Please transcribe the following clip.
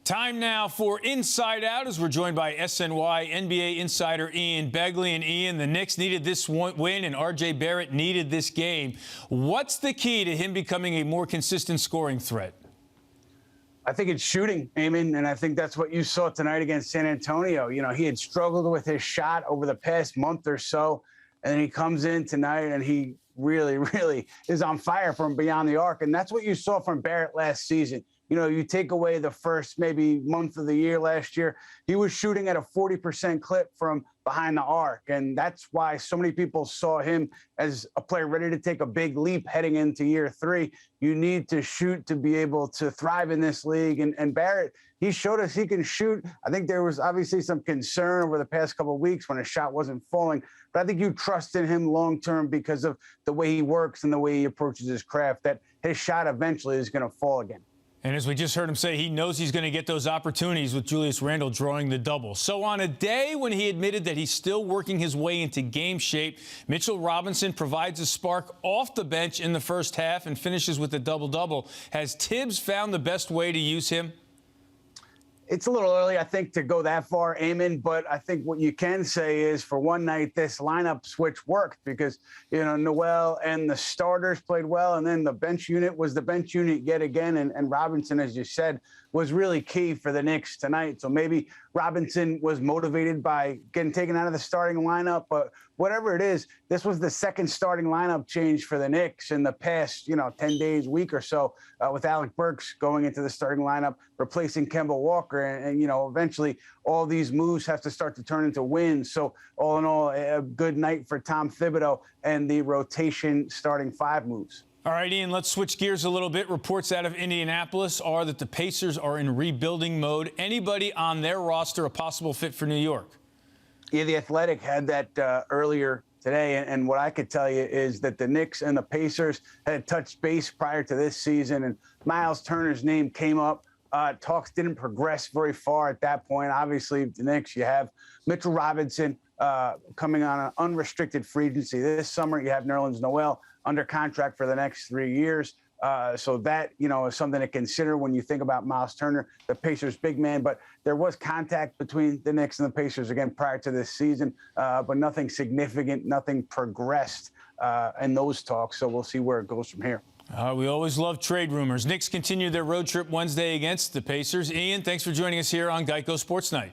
Time now for Inside Out as we're joined by SNY NBA insider Ian Begley. And Ian, the Knicks needed this win and RJ Barrett needed this game. What's the key to him becoming a more consistent scoring threat? I think it's shooting, Eamon, and I think that's what you saw tonight against San Antonio. You know, he had struggled with his shot over the past month or so, and then he comes in tonight and he really is on fire from beyond the arc. And that's what you saw from Barrett last season. You know, you take away the first maybe month of the year last year, he was shooting at a 40% clip from behind the arc. And that's why so many people saw him as a player ready to take a big leap heading into year three. You need to shoot to be able to thrive in this league. And Barrett, he showed us he can shoot. I think there was obviously some concern over the past couple of weeks when his shot wasn't falling. But I think you trust in him long term because of the way he works and the way he approaches his craft, that his shot eventually is going to fall again. And as we just heard him say, he knows he's going to get those opportunities with Julius Randle drawing the double. So on a day when he admitted that he's still working his way into game shape, Mitchell Robinson provides a spark off the bench in the first half and finishes with a double-double. Has Tibbs found the best way to use him? It's a little early, I think, to go that far, Eamon, but I think what you can say is for one night, this lineup switch worked because, you know, Noel and the starters played well, and then the bench unit was the bench unit yet again, and Robinson, as you said, was really key for the Knicks tonight. So maybe Robinson was motivated by getting taken out of the starting lineup, but whatever it is, this was the second starting lineup change for the Knicks in the past, 10 days, week or so, with Alec Burks going into the starting lineup, replacing Kemba Walker. And eventually all these moves have to start to turn into wins. So all in all, a good night for Tom Thibodeau and the rotation starting five moves. All right, Ian, let's switch gears a little bit. Reports out of Indianapolis are that the Pacers are in rebuilding mode. Anybody on their roster a possible fit for New York? Yeah, The Athletic had that earlier today, and what I could tell you is that the Knicks and the Pacers had touched base prior to this season, and Miles Turner's name came up. Talks didn't progress very far at that point. Obviously, the Knicks, you have Mitchell Robinson coming on an unrestricted free agency this summer. You have Nerlens Noel under contract for the next 3 years. So that, is something to consider when you think about Miles Turner, the Pacers' big man. But there was contact between the Knicks and the Pacers, again, prior to this season, but nothing significant, nothing progressed in those talks. So we'll see where it goes from here. We always love trade rumors. Knicks continue their road trip Wednesday against the Pacers. Ian, thanks for joining us here on Geico Sports Night.